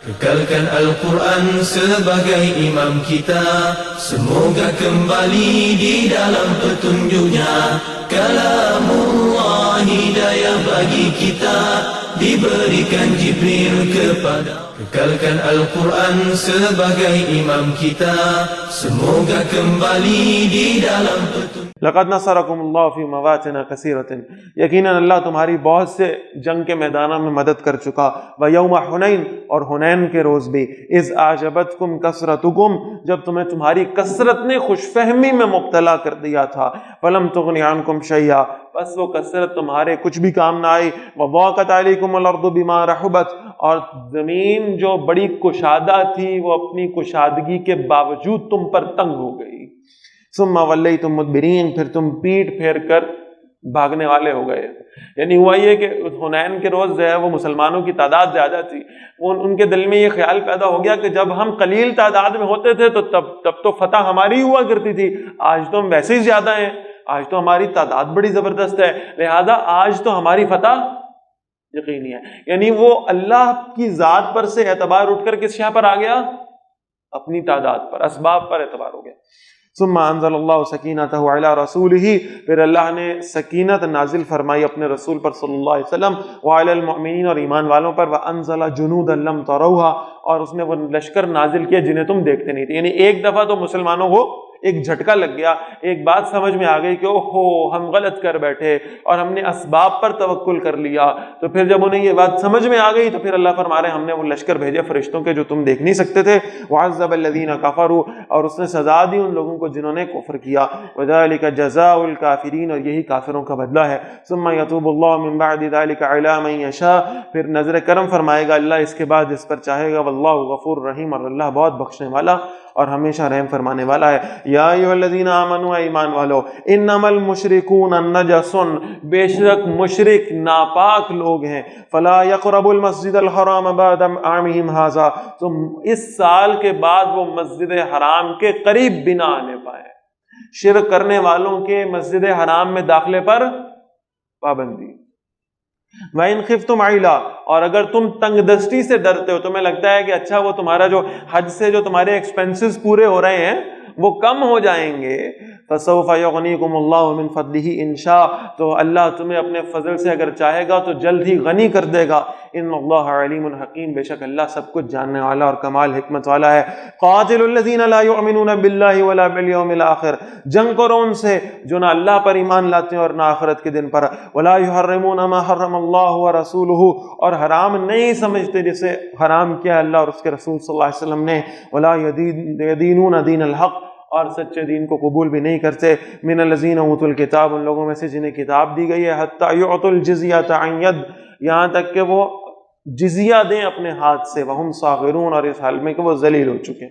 Kekalkan Al-Quran sebagai imam kita, semoga kembali di dalam petunjuknya. Kalamullah hidayah bagi kita, diberikan Jibril kepada. Kekalkan Al-Quran sebagai imam kita, semoga kembali di dalam petunjuk. لقد نصرکم اللہ فی مواطن کثیرۃ، یقیناً اللہ تمہاری بہت سے جنگ کے میدانوں میں مدد کر چکا. ویوم حنین، اور حنین کے روز بھی. اذ اعجبتکم کثرتکم، جب تمہیں تمہاری کثرت نے خوش فہمی میں مبتلا کر دیا تھا. فلم تغنی عنکم شیئا، بس وہ کثرت تمہارے کچھ بھی کام نہ آئی. وضاقت علیکم الارض بما رحبت، اور زمین جو بڑی کشادہ تھی وہ اپنی کشادگی کے باوجود تم پر تنگ ہو گئی. ثم ولیتم مدبرین، پھر تم پیٹ پھیر کر بھاگنے والے ہو گئے. یعنی ہوا یہ کہ حنین کے روز جو ہے وہ مسلمانوں کی تعداد زیادہ تھی. ان کے دل میں یہ خیال پیدا ہو گیا کہ جب ہم قلیل تعداد میں ہوتے تھے تو تب تو فتح ہماری ہوا کرتی تھی، آج تو ہم ویسے ہی زیادہ ہیں، آج تو ہماری تعداد بڑی زبردست ہے، لہذا آج تو ہماری فتح یقینی ہے. یعنی وہ اللہ کی ذات پر سے اعتبار اٹھ کر کس شے پر آ گیا؟ اپنی تعداد پر، اسباب پر اعتبار ہو گیا. ثم انزل اللہ سکینتہ علی رسولہ، پھر اللہ نے سکینت نازل فرمائی اپنے رسول پر صلی اللہ علیہ وسلم، وعلی المؤمنین، اور ایمان والوں پر، وانزل جنودا لم تروها، اور اس نے وہ لشکر نازل کیا جنہیں تم دیکھتے نہیں تھے. یعنی ایک دفعہ تو مسلمانوں کو ایک جھٹکا لگ گیا، ایک بات سمجھ میں آ گئی کہ اوہو ہم غلط کر بیٹھے اور ہم نے اسباب پر توکل کر لیا. تو پھر جب انہیں یہ بات سمجھ میں آ گئی تو پھر اللہ فرما رہے ہیں ہم نے وہ لشکر بھیجے فرشتوں کے جو تم دیکھ نہیں سکتے تھے. وعذب الذین کفروا، اور اس نے سزا دی ان لوگوں کو جنہوں نے کفر کیا. وذلک جزاء الکافرین، اور یہی کافروں کا بدلہ ہے. ثم یتوب اللہ من بعد ذلک علی من یشاء، پھر نظر کرم فرمائے گا اللہ اس کے بعد جس پر چاہے گا. واللہ غفور رحیم، اور اللہ بہت بخشنے والا اور ہمیشہ رحم فرمانے والا ہے. یا ایھا الذین آمنوا، ایمان والو، انما المشرکون نجس، بے شک مشرک ناپاک لوگ ہیں. فلا یقربوا المسجد الحرام بعد عامهم ھذا، تم اس سال کے بعد وہ مسجد حرام کے قریب بھی نہ آنے پائے. شرک کرنے والوں کے مسجد حرام میں داخلے پر پابندی. وَإِنْ خِفْتُمْ عَيْلًا، اور اگر تم تنگ دستی سے ڈرتے ہو، تمہیں لگتا ہے کہ اچھا وہ تمہارا جو حج سے جو تمہارے ایکسپینسز پورے ہو رہے ہیں وہ کم ہو جائیں گے. فَسَوْفَ يُغْنِيكُمُ اللَّهُ مِنْ فَضْلِهِ إِنْ شَاءَ، تو اللہ تمہیں اپنے فضل سے اگر چاہے گا تو جلد ہی غنی کر دے گا. ان اللہ علیم حکیم، بے شک اللہ سب کچھ جاننے والا اور کمال حکمت والا ہے. قاتل الذین لا یؤمنون باللہ ولا بالیوم الآخر، جنگ کرو ان سے جو نہ اللہ پر ایمان لاتے ہیں اور نہ آخرت کے دن پر. ولا یحرمون ما حرم اللہ ورسولہ، اور حرام نہیں سمجھتے جسے حرام کیا اللہ اور اس کے رسول صلی اللہ علیہ وسلم نے. ولا یدینون دین الحق، اور سچے دین کو قبول بھی نہیں کرتے. من الذین اوتوا الکتاب، ان لوگوں میں سے جنہیں کتاب دی گئی ہے. حتی یعطوا الجزیۃ عن ید، یہاں تک کہ وہ جزیہ دیں اپنے ہاتھ سے. وہم صاغرون، اور اس حال میں کہ وہ ذلیل ہو چکے.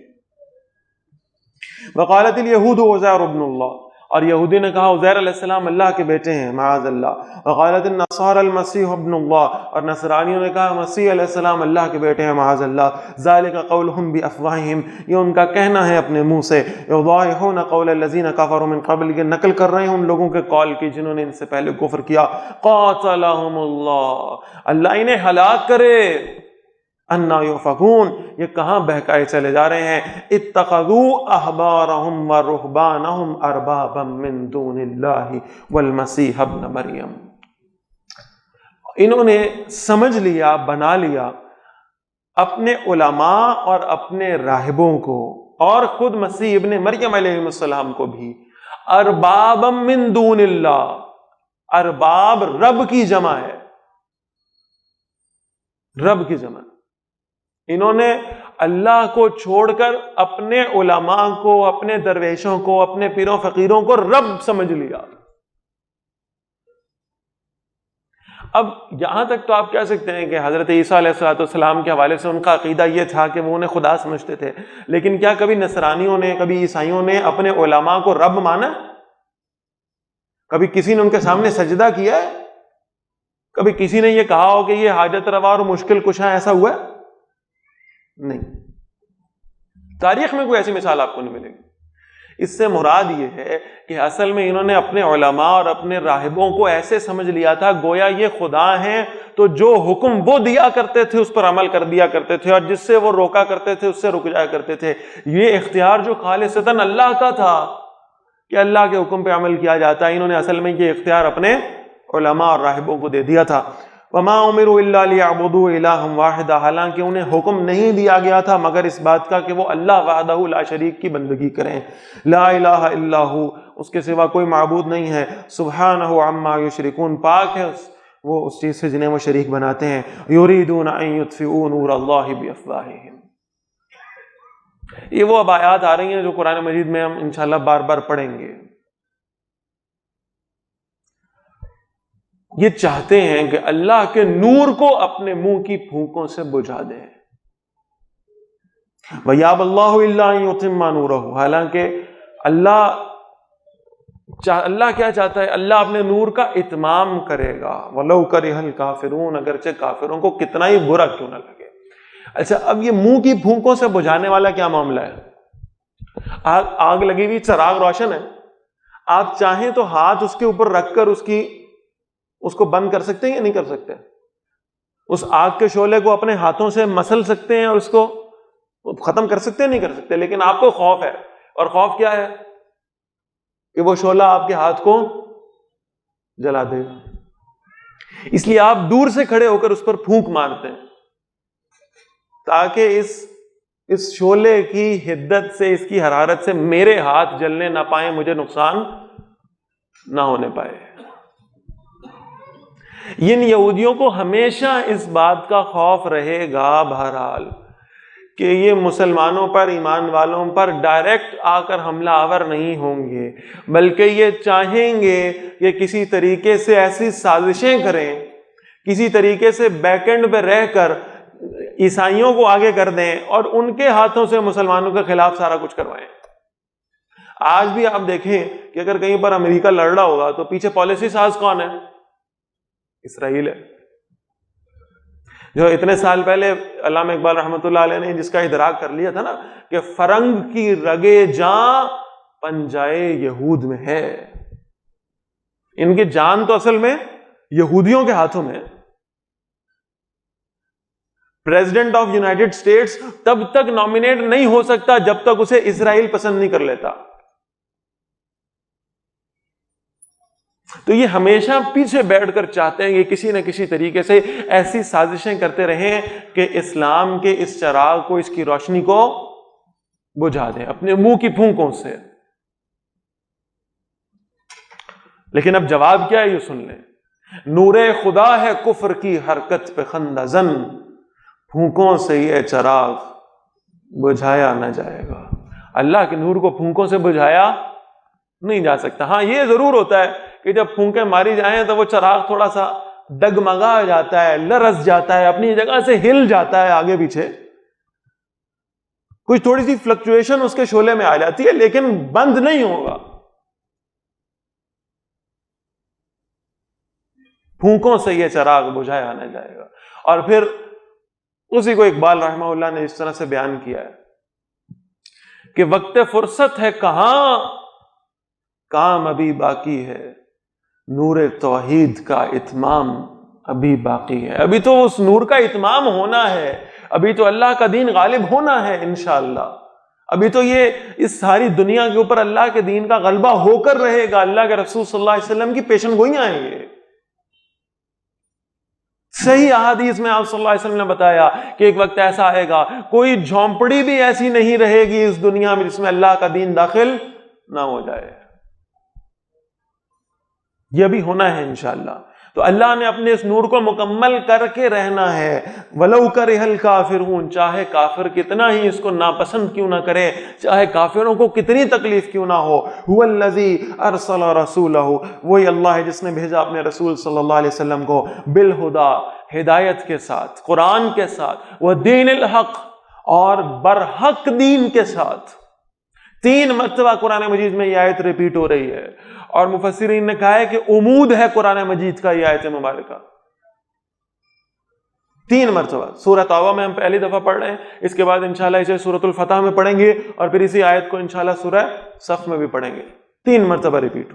وقالت الیہود عزیر ابن اللہ، اور یہودی نے کہا عزیر علیہ السلام اللہ کے بیٹے ہیں، معاذ اللہ. وقالت النصارى المسیح ابن اللہ، اور نصرانیوں نے کہا مسیح علیہ السلام اللہ کے بیٹے ہیں، معاذ اللہ. ذالک قولہم بافواہہم، یہ ان کا کہنا ہے اپنے منہ سے. یضاہئون قول الذین کفروا من قبل، یہ نقل کر رہے ہیں ان لوگوں کے قول کی جنہوں نے ان سے پہلے کفر کیا. قاتلہم اللہ، اللہ انہیں ہلاک کرے. انا یؤفکون، یہ کہاں بہکائے چلے جا رہے ہیں. اتخذوا احبارهم ورهبانهم اربابا من دون اللہ والمسیح ابن مریم، انہوں نے سمجھ لیا، بنا لیا اپنے علماء اور اپنے راہبوں کو اور خود مسیح ابن مریم علیہ السلام کو بھی اربابا من دون اللہ. ارباب رب کی جمع ہے، رب کی جمع. انہوں نے اللہ کو چھوڑ کر اپنے علماء کو، اپنے درویشوں کو، اپنے پیروں فقیروں کو رب سمجھ لیا. اب یہاں تک تو آپ کہہ سکتے ہیں کہ حضرت عیسیٰ علیہ السلام کے حوالے سے ان کا عقیدہ یہ تھا کہ وہ انہیں خدا سمجھتے تھے، لیکن کیا کبھی نصرانیوں نے، کبھی عیسائیوں نے اپنے علماء کو رب مانا؟ کبھی کسی نے ان کے سامنے سجدہ کیا ہے؟ کبھی کسی نے یہ کہا ہو کہ یہ حاجت روا اور مشکل کشا؟ ایسا ہوا ہے؟ نہیں، تاریخ میں کوئی ایسی مثال آپ کو نہیں ملے گی. اس سے مراد یہ ہے کہ اصل میں انہوں نے اپنے علماء اور اپنے راہبوں کو ایسے سمجھ لیا تھا گویا یہ خدا ہیں، تو جو حکم وہ دیا کرتے تھے اس پر عمل کر دیا کرتے تھے، اور جس سے وہ روکا کرتے تھے اس سے رک جایا کرتے تھے۔ یہ اختیار جو خالصتاً اللہ کا تھا کہ اللہ کے حکم پہ عمل کیا جاتا ہے، انہوں نے اصل میں یہ اختیار اپنے علماء اور راہبوں کو دے دیا تھا۔ وَمَا أُمِرُوا إِلَّا لِيَعْبُدُوا إِلَٰهًا وَاحِدًا، حالانکہ انہیں حکم نہیں دیا گیا تھا مگر اس بات کا کہ وہ اللہ وحدہ لا شریک کی بندگی کریں۔ لا الہ الا ہو، اس کے سوا کوئی معبود نہیں ہے۔ سبحانہ عما یشرکون، پاک ہے وہ اس چیز سے جنہیں وہ شریک بناتے ہیں۔ یریدون ان یطفئوا نور اللہ بافواہہم۔ یہ وہ اب آیات آ رہی ہیں جو قرآن مجید میں ہم انشاءاللہ بار بار پڑھیں گے۔ یہ چاہتے ہیں کہ اللہ کے نور کو اپنے منہ کی پھونکوں سے بجھا دیں۔ وَيَابَ اللَّهُ إِلَّا أَن يُتِمَّ نُورَهُ، حالانکہ اللہ کیا چاہتا ہے؟ اللہ اپنے نور کا اتمام کرے گا۔ وَلَوْ كَرِهَ الْكَافِرُونَ، اگرچہ کافروں کو کتنا ہی برا کیوں نہ لگے۔ اچھا، اب یہ منہ کی پھونکوں سے بجھانے والا کیا معاملہ ہے؟ آگ لگی ہوئی، چراغ روشن ہے، آپ چاہیں تو ہاتھ اس کے اوپر رکھ کر اس کو بند کر سکتے ہیں یا نہیں کر سکتے؟ اس آگ کے شعلے کو اپنے ہاتھوں سے مسل سکتے ہیں اور اس کو ختم کر سکتے ہیں نہیں کر سکتے، لیکن آپ کو خوف ہے، اور خوف کیا ہے؟ کہ وہ شعلہ آپ کے ہاتھ کو جلا دے گا، اس لیے آپ دور سے کھڑے ہو کر اس پر پھونک مارتے ہیں تاکہ اس شعلے کی حدت سے، اس کی حرارت سے میرے ہاتھ جلنے نہ پائیں، مجھے نقصان نہ ہونے پائے۔ ان یہودیوں کو ہمیشہ اس بات کا خوف رہے گا بہرحال کہ یہ مسلمانوں پر، ایمان والوں پر ڈائریکٹ آ کر حملہ آور نہیں ہوں گے، بلکہ یہ چاہیں گے کہ کسی طریقے سے ایسی سازشیں کریں، کسی طریقے سے بیک اینڈ پہ رہ کر عیسائیوں کو آگے کر دیں اور ان کے ہاتھوں سے مسلمانوں کے خلاف سارا کچھ کروائیں۔ آج بھی آپ دیکھیں کہ اگر کہیں پر امریکہ لڑ رہا ہوگا تو پیچھے پالیسی ساز کون ہے؟ اسرائیل ہے، جو اتنے سال پہلے علامہ اقبال رحمۃ اللہ علیہ نے جس کا ادراک کر لیا تھا نا کہ فرنگ کی رگے جاں پنجائے یہود میں ہے، ان کی جان تو اصل میں یہودیوں کے ہاتھوں میں ہے۔ پریزیڈنٹ آف یونائٹڈ اسٹیٹس تب تک نامینیٹ نہیں ہو سکتا جب تک اسے اسرائیل پسند نہیں کر لیتا۔ تو یہ ہمیشہ پیچھے بیٹھ کر چاہتے ہیں کہ کسی نہ کسی طریقے سے ایسی سازشیں کرتے رہیں کہ اسلام کے اس چراغ کو، اس کی روشنی کو بجھا دیں اپنے منہ کی پھونکوں سے۔ لیکن اب جواب کیا ہے یہ سن لیں۔ نور خدا ہے کفر کی حرکت پہ خندہ زن، پھونکوں سے یہ چراغ بجھایا نہ جائے گا۔ اللہ کے نور کو پھونکوں سے بجھایا نہیں جا سکتا۔ ہاں یہ ضرور ہوتا ہے کہ جب پھونکیں ماری جائیں تو وہ چراغ تھوڑا سا ڈگمگا جاتا ہے، لرز جاتا ہے، اپنی جگہ سے ہل جاتا ہے آگے پیچھے، کچھ تھوڑی سی فلکچویشن اس کے شعلے میں آ جاتی ہے، لیکن بند نہیں ہوگا۔ پھونکوں سے یہ چراغ بجھایا نہ جائے گا۔ اور پھر اسی کو اقبال رحمہ اللہ نے اس طرح سے بیان کیا ہے کہ وقت فرصت ہے کہاں، کام ابھی باقی ہے، نور توحید کا اتمام ابھی باقی ہے۔ ابھی تو اس نور کا اتمام ہونا ہے، ابھی تو اللہ کا دین غالب ہونا ہے انشاءاللہ، ابھی تو یہ اس ساری دنیا کے اوپر اللہ کے دین کا غلبہ ہو کر رہے گا۔ اللہ کے رسول صلی اللہ علیہ وسلم کی پیشن گوئیاں ہیں یہ۔ صحیح احادیث میں آپ صلی اللہ علیہ وسلم نے بتایا کہ ایک وقت ایسا آئے گا، کوئی جھونپڑی بھی ایسی نہیں رہے گی اس دنیا میں جس میں اللہ کا دین داخل نہ ہو جائے۔ یہ بھی ہونا ہے انشاءاللہ۔ تو اللہ نے اپنے اس نور کو مکمل کر کے رہنا ہے۔ وَلَوْ كَرِهَ الْكَافِرُونَ، چاہے کافر کتنا ہی اس کو ناپسند کیوں نہ کرے، چاہے کافروں کو کتنی تکلیف کیوں نہ ہو۔ هُوَ الَّذِي أَرْسَلَ رَسُولَهُ، وہی اللہ ہے جس نے بھیجا اپنے رسول صلی اللہ علیہ وسلم کو بالہدى، ہدایت کے ساتھ، قرآن کے ساتھ، وَدِينِ الْحَقِّ، اور برحق دین کے ساتھ۔ 3 مرتبہ قرآن مجید میں یہ آیت ریپیٹ ہو رہی ہے، اور مفسرین نے کہا ہے کہ عمود ہے قرآن مجید کا یہ آیت مبارکہ۔ 3 مرتبہ سورہ توبہ میں ہم پہلی دفعہ پڑھ رہے ہیں, اس کے بعد انشاءاللہ اسے سورۃ الفتح میں پڑھیں گے, اور پھر اسی آیت کو انشاءاللہ سورہ صف میں بھی پڑھیں گے. 3 مرتبہ ریپیٹ.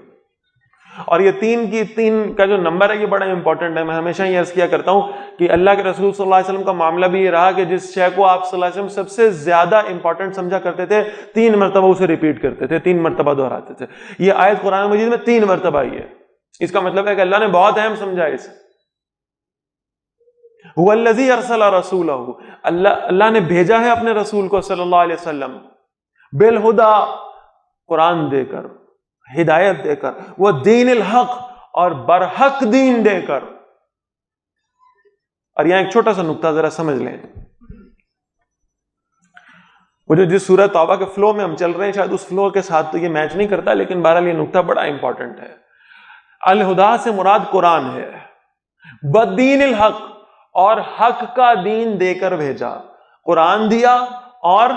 اور یہ 3 کا جو نمبر ہے یہ بڑا امپورٹنٹ ہے. میں ہمیشہ یہ عرض کیا کرتا ہوں کہ اللہ کے رسول صلی اللہ علیہ وسلم کا معاملہ بھی یہ رہا کہ جس شے کو آپ صلی اللہ علیہ وسلم سب سے زیادہ امپورٹنٹ سمجھا کرتے تھے 3 مرتبہ اسے ریپیٹ کرتے تھے, 3 مرتبہ دہراتے تھے. یہ آیت قرآن مجید میں 3 مرتبہ آئی ہے. اس کا مطلب ہے کہ اللہ نے بہت اہم سمجھا اسے. هو الذی ارسل رسولہ, اللہ نے بھیجا ہے اپنے رسول کو صلی اللہ علیہ وسلم بالہدا, قرآن دے کر, ہدایت دے کر, وہ دین الحق, اور برحق دین دے کر. اور یہاں ایک چھوٹا سا نقطہ ذرا سمجھ لیں. وہ جو جس سورہ توبہ کے فلو میں ہم چل رہے ہیں شاید اس فلو کے ساتھ تو یہ میچ نہیں کرتا, لیکن بہرحال یہ نقطہ بڑا امپورٹنٹ ہے. الہدا سے مراد قرآن ہے, بدین الحق, اور حق کا دین دے کر بھیجا. قرآن دیا اور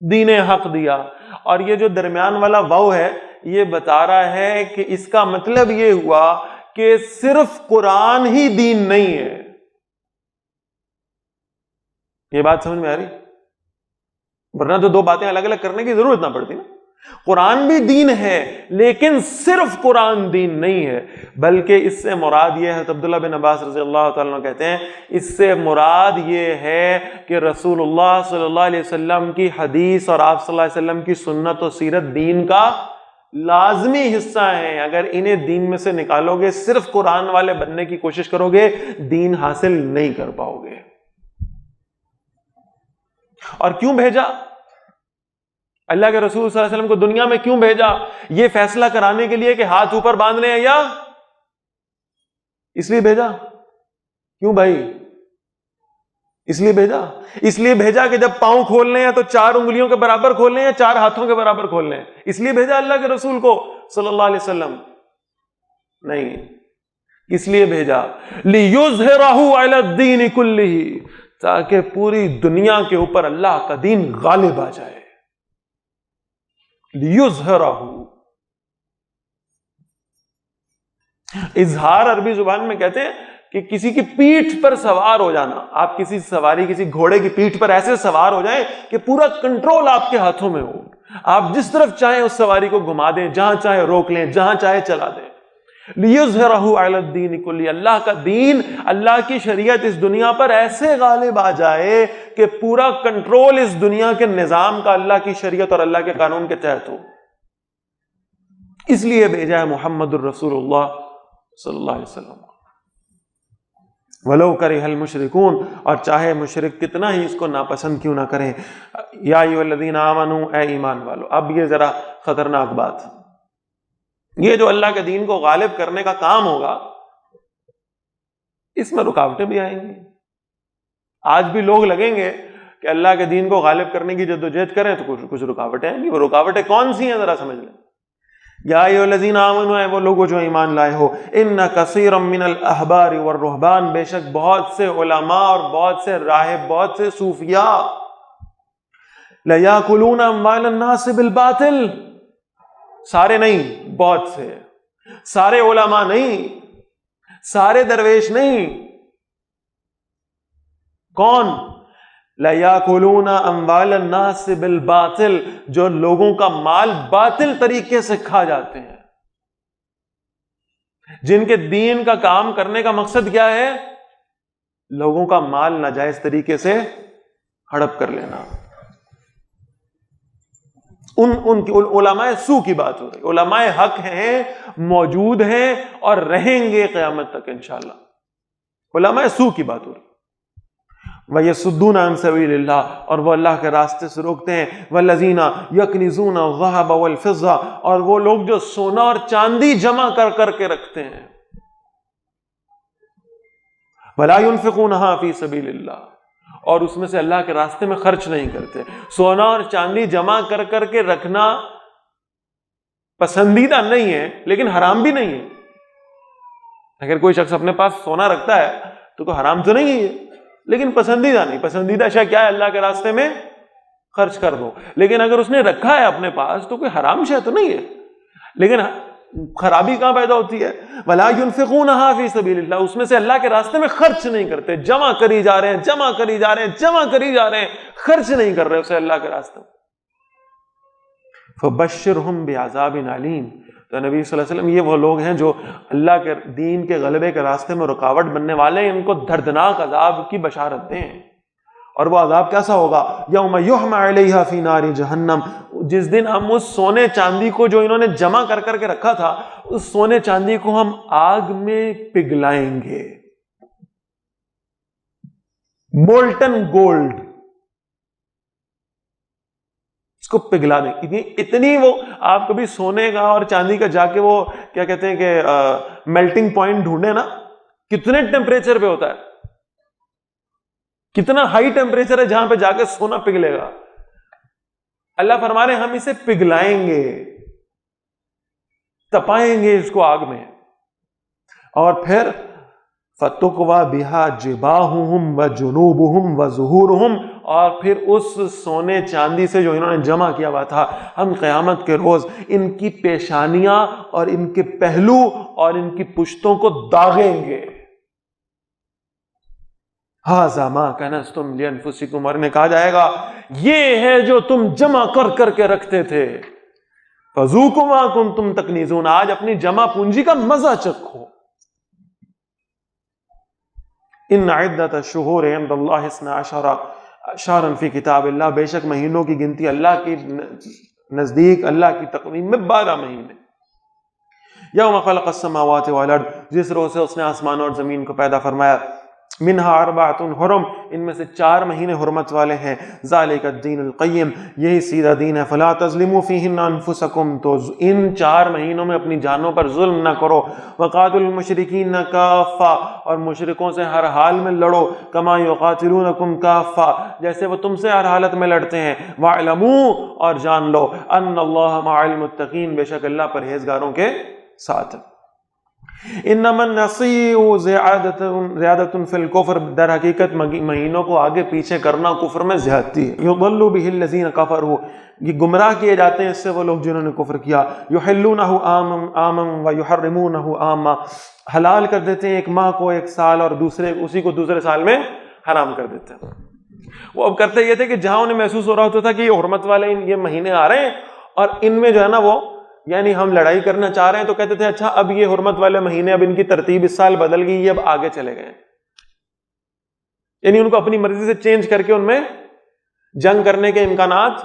دین حق دیا. اور یہ جو درمیان والا واو ہے یہ بتا رہا ہے کہ اس کا مطلب یہ ہوا کہ صرف قرآن ہی دین نہیں ہے. یہ بات سمجھ میں آ رہی؟ ورنہ تو 2 باتیں الگ الگ کرنے کی ضرورت نہ پڑتی نا. قرآن بھی دین ہے لیکن صرف قرآن دین نہیں ہے, بلکہ اس سے مراد یہ ہے, حضرت عبداللہ بن عباس رضی اللہ تعالیٰ عنہ کہتے ہیں, اس سے مراد یہ ہے کہ رسول اللہ صلی اللہ علیہ وسلم کی حدیث اور آپ صلی اللہ علیہ وسلم کی سنت و سیرت دین کا لازمی حصہ ہیں. اگر انہیں دین میں سے نکالو گے, صرف قرآن والے بننے کی کوشش کرو گے, دین حاصل نہیں کر پاؤ گے. اور کیوں بھیجا اللہ کے رسول صلی اللہ علیہ وسلم کو دنیا میں؟ کیوں بھیجا؟ یہ فیصلہ کرانے کے لیے کہ ہاتھ اوپر باندھنے ہیں, یا اس لیے بھیجا؟ کیوں بھائی؟ اس لیے بھیجا. اس لیے بھیجا کہ جب پاؤں کھولنے ہیں تو 4 انگلیوں کے برابر کھولنے ہیں, 4 ہاتھوں کے برابر کھولنے ہیں. اس لیے بھیجا اللہ کے رسول کو صلی اللہ علیہ وسلم؟ نہیں. اس لیے بھیجا لِيُظْهِرَهُ عَلَى الدِّينِ كُلِّهِ, تاکہ پوری دنیا کے اوپر اللہ کا دین غالب آ جائے. لِيُظْهِرَهُ, اظہار عربی زبان میں کہتے ہیں کہ کسی کی پیٹھ پر سوار ہو جانا. آپ کسی سواری, کسی گھوڑے کی پیٹھ پر ایسے سوار ہو جائیں کہ پورا کنٹرول آپ کے ہاتھوں میں ہو, آپ جس طرف چاہیں اس سواری کو گھما دیں, جہاں چاہے روک لیں, جہاں چاہے چلا دیں. لِيُظْهِرَهُ عَلَى الدِّينِ كُلِّهِ, اللہ کا دین, اللہ کی شریعت اس دنیا پر ایسے غالب آ جائے کہ پورا کنٹرول اس دنیا کے نظام کا اللہ کی شریعت اور اللہ کے قانون کے تحت ہو. اس لیے بھیجا ہے محمد الرسول اللہ صلی اللہ علیہ وسلم. وَلَوْ كَرِهَ الْمُشْرِكُونَ, اور چاہے مشرک کتنا ہی اس کو ناپسند کیوں نہ کریں. یا ایھا الذین آمنوا, اے ایمان والو. اب یہ ذرا خطرناک بات, یہ جو اللہ کے دین کو غالب کرنے کا کام ہوگا اس میں رکاوٹیں بھی آئیں گی. آج بھی لوگ لگیں گے کہ اللہ کے دین کو غالب کرنے کی جدوجہد کریں تو کچھ رکاوٹیں آئیں گی. وہ رکاوٹیں کون سی ہیں ذرا سمجھ لیں. یا ایھا الذین آمنوا, وہ لوگوں جو ایمان لائے ہو, ان کثیرا من الاحبار والرہبان, بے شک بہت سے علماء اور بہت سے راہب, بہت سے صوفیاء, لیاکلون اموال الناس بالباطل, سارے نہیں, بہت سے, سارے علماء نہیں, سارے درویش نہیں. کون؟ لَيَأْكُلُونَ أَمْوَالَ النَّاسِ بِالْبَاطِلِ, جو لوگوں کا مال باطل طریقے سے کھا جاتے ہیں. جن کے دین کا کام کرنے کا مقصد کیا ہے؟ لوگوں کا مال ناجائز طریقے سے ہڑپ کر لینا. ان کی علماء سو کی بات ہو رہی. علماء حق ہیں, موجود ہیں اور رہیں گے قیامت تک انشاءاللہ. علماء سو کی بات ہو رہی. وَيَصُدُّونَ عَن سَبِيلِ اللَّهِ, اور وہ اللہ کے راستے سے روکتے ہیں. وَالَّذِينَ يَكْنِزُونَ الذَّهَبَ وَالْفِضَّةَ, اور وہ لوگ جو سونا اور چاندی جمع کر کے رکھتے ہیں. وَلَا يُنْفِقُونَهَا فِي سَبِيلِ اللَّهِ, اور اس میں سے اللہ کے راستے میں خرچ نہیں کرتے. سونا اور چاندی جمع کر کے رکھنا پسندیدہ نہیں ہے لیکن حرام بھی نہیں ہے. اگر کوئی شخص اپنے پاس سونا رکھتا ہے تو کوئی حرام تو نہیں ہے, لیکن پسندیدہ نہیں. پسندیدہ اشیاء کیا ہے؟ اللہ کے راستے میں خرچ کر دو. لیکن اگر اس نے رکھا ہے اپنے پاس تو کوئی حرام شے تو نہیں ہے. لیکن خرابی کہاں پیدا ہوتی ہے؟ وَلَا يُنْفِقُونَهَا فِي سَبِيلِ اللَّهِ، اس میں سے اللہ کے راستے میں خرچ نہیں کرتے، جمع کری جا رہے ہیں، جمع کری جا رہے ہیں، جمع کری جا رہے ہیں، خرچ نہیں کر رہے اسے اللہ کے راستے میں۔ فَبَشِّرْهُمْ بِعَذَابٍ عَلِيمٍ، تو نبی صلی اللہ علیہ وسلم یہ وہ لوگ ہیں جو اللہ کے دین کے غلبے کے راستے میں رکاوٹ بننے والے ہیں، ان کو دردناک عذاب کی بشارت دیں۔ اور وہ عذاب کیسا ہوگا؟ یوم یحمى علیہا فی نار جہنم، جس دن ہم اس سونے چاندی کو جو انہوں نے جمع کر کر کے رکھا تھا، اس سونے چاندی کو ہم آگ میں پگھلائیں گے، مولٹن گولڈ، اس کو پگھلا دیں۔ اتنی وہ، آپ کبھی سونے کا اور چاندی کا جا کے وہ کیا کہتے ہیں کہ میلٹنگ پوائنٹ ڈھونڈے نا، کتنے ٹیمپریچر پہ ہوتا ہے، کتنا ہائی ٹیمپریچر ہے جہاں پہ جا کے سونا پگھلے گا۔ اللہ فرما رہے ہیں ہم اسے پگھلائیں گے، تپائیں گے اس کو آگ میں، اور پھر فَتُقْوَى بِهَا جِبَاهُهُمْ وَجُنُوبُهُمْ وَظُهُورُهُمْ، اور پھر اس سونے چاندی سے جو انہوں نے جمع کیا ہوا تھا، ہم قیامت کے روز ان کی پیشانیاں اور ان کے پہلو اور ان کی پشتوں کو داغیں گے۔ هَذَا مَا كَنَزْتُمْ لِأَنفُسِكُمْ، اور انہیں کہا جائے گا یہ ہے جو تم جمع کر کر کے رکھتے تھے، فَذُوقُوا مَا كُنتُمْ تَكْنِزُونَ، آج اپنی جمع پونجی کا مزہ چکھو۔ ان عدت الشہور عند اللہ 12 شہرا فی کتاب اللہ، بے شک مہینوں کی گنتی اللہ کی نزدیک، اللہ کی تقویم میں 12 مہینے۔ یوم خلق السماوات والارض، جس روز سے اس نے آسمان اور زمین کو پیدا فرمایا، منہا 4 حرم، ان میں سے 4 مہینے حرمت والے ہیں، ذالک الدین القیم، یہی سیدھا دین ہے، فلا تظلموا فیہن انفسکم، تو ان 4 مہینوں میں اپنی جانوں پر ظلم نہ کرو، وقاتلوا المشرکین کافہ، اور مشرکوں سے ہر حال میں لڑو، کما یقاتلونکم کافہ، جیسے وہ تم سے ہر حالت میں لڑتے ہیں، واعلموا، اور جان لو، ان اللہ مع المتقین، بے شک اللہ پرہیزگاروں کے ساتھ۔ انما النسیء زیادۃ فی الکفر، در حقیقت مہینوں کو آگے پیچھے کرنا کفر میں زیادتی ہے۔ یضل بہ الذین کفروا، یہ گمراہ کیے جاتے ہیں اس سے وہ لوگ جنہوں نے کفر کیا۔ یحلونہ عاما ویحرمونہ عاما، حلال کر دیتے ہیں ایک ماہ کو ایک سال، اور اسی کو دوسرے سال میں حرام کر دیتے ہیں۔ وہ اب کرتے یہ تھے کہ جہاں انہیں محسوس ہو رہا ہوتا تھا کہ یہ حرمت والے یہ مہینے آ رہے ہیں اور ان میں جو ہے نا وہ یعنی ہم لڑائی کرنا چاہ رہے ہیں، تو کہتے تھے اچھا اب یہ حرمت والے مہینے، اب ان کی ترتیب اس سال بدل گئی، یہ اب آگے چلے گئے، یعنی ان کو اپنی مرضی سے چینج کر کے ان میں جنگ کرنے کے امکانات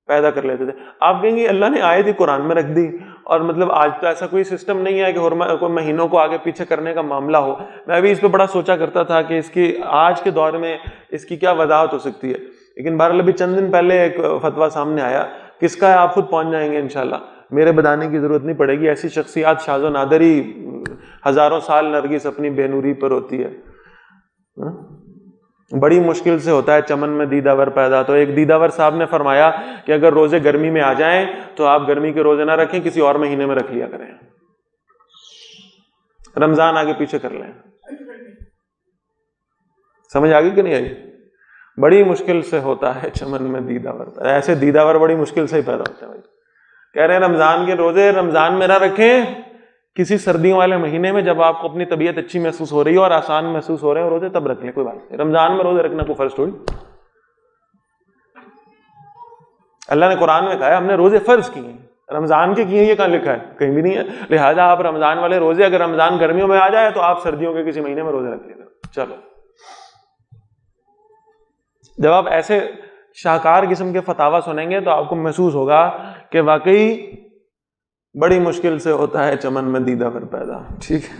پیدا کر لیتے تھے۔ آپ کہیں گے اللہ نے آیت ہی قرآن میں رکھ دی، اور مطلب آج تو ایسا کوئی سسٹم نہیں ہے کہ کوئی مہینوں کو آگے پیچھے کرنے کا معاملہ ہو۔ میں بھی اس پہ بڑا سوچا کرتا تھا کہ اس کی آج کے دور میں اس کی کیا وضاحت ہو سکتی ہے، لیکن بہرحال ابھی چند دن پہلے ایک فتویٰ سامنے آیا، کس کا ہے آپ خود پہنچ جائیں گے انشاءاللہ، میرے بتانے کی ضرورت نہیں پڑے گی، ایسی شخصیات شاذ و نادر ہی ہزاروں سال نرگس اپنی بے نوری پر ہوتی ہے۔ بڑی مشکل سے ہوتا ہے چمن میں دیدہ ور پیدا، تو ایک دیدہ ور صاحب نے فرمایا کہ اگر روزے گرمی میں آ جائیں تو آپ گرمی کے روزے نہ رکھیں، کسی اور مہینے میں رکھ لیا کریں، رمضان آگے پیچھے کر لیں۔ سمجھ آ گئی کہ نہیں آئی؟ بڑی مشکل سے ہوتا ہے چمن میں دیدہ ور پیدا، ایسے دیدہ ور بڑی مشکل سے ہی پیدا ہوتا ہے بھائی۔ کہہ رہے ہیں رمضان کے روزے رمضان میں نہ رکھیں، کسی سردیوں والے مہینے میں جب آپ کو اپنی طبیعت اچھی محسوس ہو رہی ہے اور آسان محسوس ہو رہے ہیں روزے، تب رکھ لیں، کوئی بات نہیں۔ رمضان میں روزے رکھنا کوئی فرض تھوڑی، اللہ نے قرآن میں کہا ہے ہم نے روزے فرض کیے ہیں، رمضان کے کیے، یہ کہاں لکھا ہے؟ کہیں بھی نہیں ہے۔ لہٰذا آپ رمضان والے روزے، اگر رمضان گرمیوں میں آ جائے تو آپ سردیوں کے کسی مہینے میں روزے رکھ لیجیے۔ چلو، جب آپ ایسے شاہکار قسم کے فتاویٰ سنیں گے تو آپ کو محسوس ہوگا کہ واقعی بڑی مشکل سے ہوتا ہے چمن میں دیدہ ور پیدا، ٹھیک ہے۔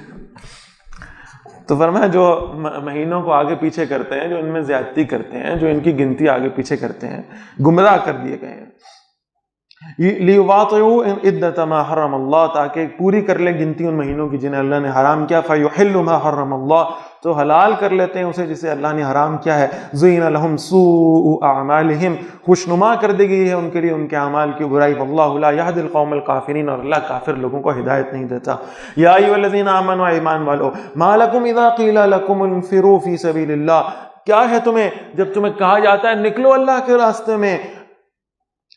تو فرمایا جو مہینوں کو آگے پیچھے کرتے ہیں، جو ان میں زیادتی کرتے ہیں، جو ان کی گنتی آگے پیچھے کرتے ہیں، گمراہ کر دیے گئے ہیں۔ لِيُوَاطِعُوا عِدَّةَ مَا حَرَّمَ اللَّهُ، تاکہ پوری کر لیں گنتی ان مہینوں کی جنہیں اللہ نے حرام کیا۔ فَيُحِلُّ مَا حَرَّمَ اللَّهُ، تو حلال کر لیتے ہیں اسے جسے اللہ نے حرام کیا ہے۔ زُيِّنَ لَهُمْ سُوءُ أَعْمَالِهِمْ، خوشنما کر دی گئی ہے ان کے لیے ان کے اعمال کی برائی۔ وَاللَّهُ لَا يَهْدِي الْقَوْمَ الْكَافِرِينَ، اور اللہ کافر لوگوں کو ہدایت نہیں دیتا۔ يَا أَيُّهَا الَّذِينَ آمَنُوا، ایمان والو، مَا لَكُمْ إِذَا قِيلَ لَكُمُ انفِرُوا فِي سَبِيلِ اللَّهِ، کیا ہے تمہیں جب تمہیں کہا جاتا ہے نکلو اللہ کے راستے میں،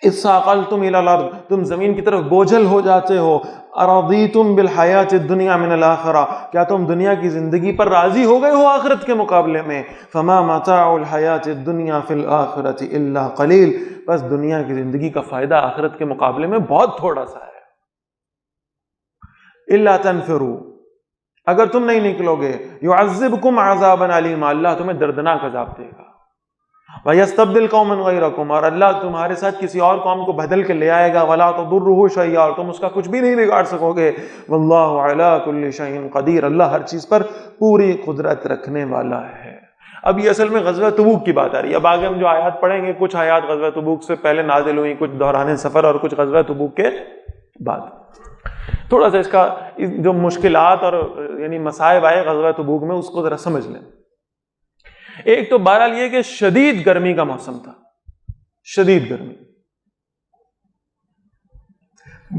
اثاقلتم الی الارض، تم زمین کی طرف بوجھل ہو جاتے ہو. ارضیتم بالحیات الدنیا من الاخرہ، کیا تم دنیا کی زندگی پر راضی ہو گئے ہو آخرت کے مقابلے میں؟ فما متاع الحیات الدنیا فی الاخرۃ الا قلیل، بس دنیا کی زندگی کا فائدہ آخرت کے مقابلے میں بہت تھوڑا سا ہے. الا تنفروا، اگر تم نہیں نکلو گے، يعذبكم عذابا علیما، اللہ تمہیں دردناک عذاب دے گا. وَيَسْتَبْدِلْ قَوْمًا غَيْرَكُمْ، اور اللہ تمہارے ساتھ کسی اور قوم کو بدل کے لے آئے گا. وَلَا تَضُرُّهُ شَيْئًا، اور تم اس کا کچھ بھی نہیں بگاڑ سکو گے. وَاللَّهُ عَلَىٰ كُلِّ شَيْءٍ قَدِيرٌ، اللہ ہر چیز پر پوری قدرت رکھنے والا ہے. اب یہ اصل میں غزوہ تبوک کی بات آ رہی ہے. اب آگے ہم جو آیات پڑھیں گے، کچھ آیات غزوہ تبوک سے پہلے نازل ہوئی، کچھ دوران سفر، اور کچھ غزوہ تبوک کے بعد. تھوڑا سا اس کا جو مشکلات اور یعنی مصائب آئے غزوہ تبوک میں، اس کو ذرا سمجھ لیں. ایک تو بہرحال یہ کہ شدید گرمی کا موسم تھا، شدید گرمی.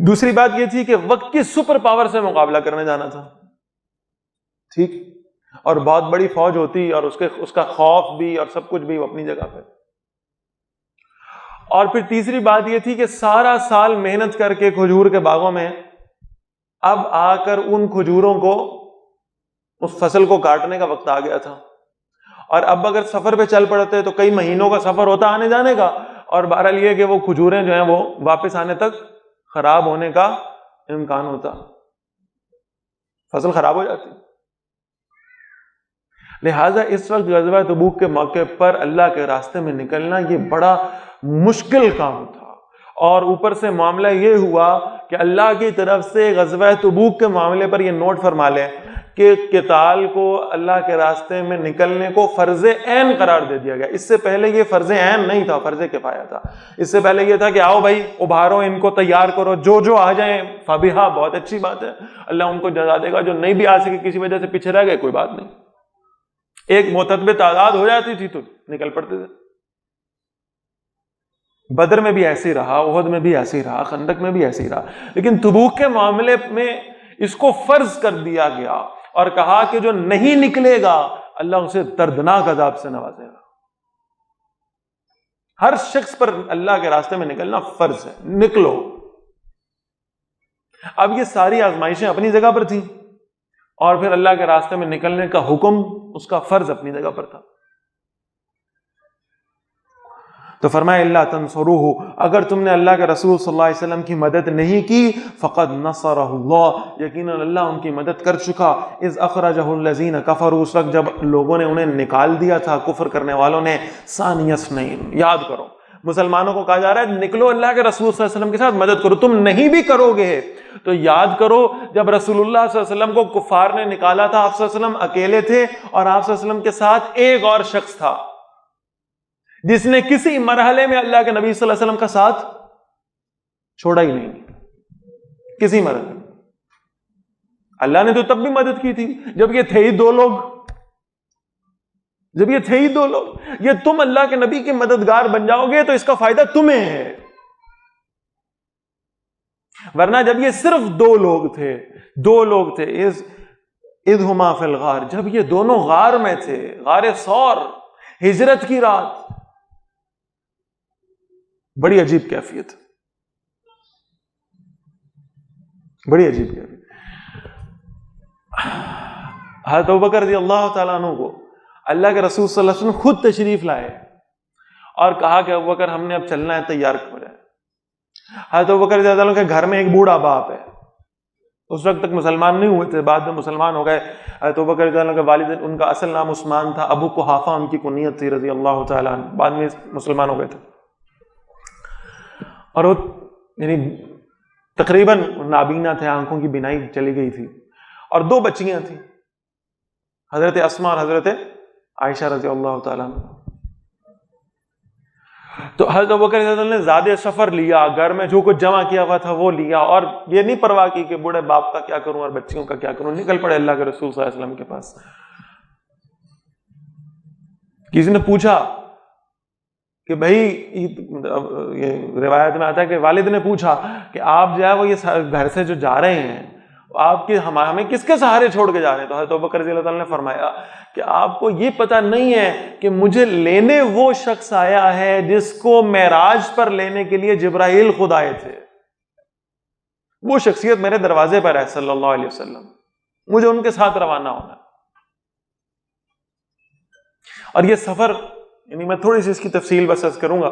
دوسری بات یہ تھی کہ وقت کی سپر پاور سے مقابلہ کرنے جانا تھا، ٹھیک، اور بہت بڑی فوج ہوتی، اور اس کا خوف بھی اور سب کچھ بھی اپنی جگہ پہ. اور پھر تیسری بات یہ تھی کہ سارا سال محنت کر کے کھجور کے باغوں میں اب آ کر ان کھجوروں کو، اس فصل کو کاٹنے کا وقت آ گیا تھا. اور اب اگر سفر پہ چل پڑتے تو کئی مہینوں کا سفر ہوتا آنے جانے کا، اور بہرحال یہ کہ وہ کھجوریں جو ہیں وہ واپس آنے تک خراب ہونے کا امکان ہوتا، فصل خراب ہو جاتی. لہٰذا اس وقت غزوہ تبوک کے موقع پر اللہ کے راستے میں نکلنا یہ بڑا مشکل کام تھا. اور اوپر سے معاملہ یہ ہوا کہ اللہ کی طرف سے غزوہ تبوک کے معاملے پر یہ نوٹ فرما لیں کہ قتال کو، اللہ کے راستے میں نکلنے کو فرض عین قرار دے دیا گیا. اس سے پہلے یہ فرض عین نہیں تھا، فرض کفایہ تھا. اس سے پہلے یہ تھا کہ آؤ بھائی ابھارو، ان کو تیار کرو، جو آ جائیں فبہا، بہت اچھی بات ہے، اللہ ان کو جزا دے گا. جو نہیں بھی آ سکے، کسی وجہ سے پیچھے رہ گئے، کوئی بات نہیں. ایک معتدب تعداد ہو جاتی تھی تو نکل پڑتے تھے. بدر میں بھی ایسے ہی رہا، احد میں بھی ایسے ہی رہا، خندق میں بھی ایسے ہی رہا. لیکن تبوک کے معاملے میں اس کو فرض کر دیا گیا اور کہا کہ جو نہیں نکلے گا اللہ اسے دردناک عذاب سے نوازے گا. ہر شخص پر اللہ کے راستے میں نکلنا فرض ہے، نکلو. اب یہ ساری آزمائشیں اپنی جگہ پر تھیں، اور پھر اللہ کے راستے میں نکلنے کا حکم، اس کا فرض اپنی جگہ پر تھا. تو فرمایا اللہ تنصروہ، اگر تم نے اللہ کے رسول صلی اللہ علیہ وسلم کی مدد نہیں کی، فقد نصرہ اللہ، یقیناً اللہ ان کی مدد کر چکا. اذ اخرجہ الذین کفروا، اس وقت جب لوگوں نے انہیں نکال دیا تھا، کفر کرنے والوں نے. ثانی اثنین، یاد کرو مسلمانوں کو کہا جا رہا ہے نکلو اللہ کے رسول صلی اللہ علیہ وسلم کے ساتھ مدد کرو. تم نہیں بھی کرو گے تو یاد کرو جب رسول اللہ صلی اللہ علیہ وسلم کو کفار نے نکالا تھا، آپ صلی اللہ علیہ وسلم اکیلے تھے، اور آپ صلی اللہ علیہ وسلم کے ساتھ ایک اور شخص تھا جس نے کسی مرحلے میں اللہ کے نبی صلی اللہ علیہ وسلم کا ساتھ چھوڑا ہی نہیں، کسی مرحلے میں. اللہ نے تو تب بھی مدد کی تھی جب یہ تھے ہی دو لوگ، جب یہ تھے ہی دو لوگ. یہ تم اللہ کے نبی کے مددگار بن جاؤ گے تو اس کا فائدہ تمہیں ہے، ورنہ جب یہ صرف دو لوگ تھے اذ ہما فی الغار، جب یہ دونوں غار میں تھے، غار ثور، ہجرت کی رات، بڑی عجیب کیفیت، بڑی عجیب کیفیت. حضرت ابوبکر رضی اللہ تعالیٰ عنہ کو اللہ کے رسول صلی اللہ علیہ وسلم خود تشریف لائے اور کہا کہ ابوبکر ہم نے اب چلنا ہے، تیار ہو جائے. حضرت ابوبکر رضی اللہ عنہ کے گھر میں ایک بوڑھا باپ ہے، اس وقت تک مسلمان نہیں ہوئے تھے، بعد میں مسلمان ہو گئے. حضرت ابوبکر رضی اللہ عنہ کے والد، ان کا اصل نام عثمان تھا، ابو قحافہ ان کی کنیت تھی رضی اللہ تعالیٰ عنہ، بعد میں مسلمان ہو گئے تھے. اور وہ یعنی تقریباً نابینا تھے، آنکھوں کی بینائی چلی گئی تھی، اور دو بچیاں تھیں، حضرت اسماء اور حضرت عائشہ رضی اللہ تعالیٰ عنہ. تو حضرت ابوبکر رضی اللہ عنہ نے زیادہ سفر لیا، گھر میں جو کچھ جمع کیا ہوا تھا وہ لیا، اور یہ نہیں پرواہ کی کہ بوڑھے باپ کا کیا کروں اور بچیوں کا کیا کروں. نکل پڑے اللہ کے رسول صلی اللہ علیہ وسلم کے پاس. کسی نے پوچھا کہ بھائی، یہ روایت میں آتا ہے کہ والد نے پوچھا کہ آپ جو ہے وہ یہ گھر سے جو جا رہے ہیں آپ کی ہمیں کس کے سہارے چھوڑ کے جا رہے ہیں؟ تو حضرت ابوبکر رضی اللہ تعالیٰ نے فرمایا کہ آپ کو یہ پتہ نہیں ہے کہ مجھے لینے وہ شخص آیا ہے جس کو معراج پر لینے کے لیے جبرائیل خود آئے تھے، وہ شخصیت میرے دروازے پر ہے صلی اللہ علیہ وسلم، مجھے ان کے ساتھ روانہ ہونا۔ اور یہ سفر، یعنی میں تھوڑی سی اس کی تفصیل بس عرض کروں گا،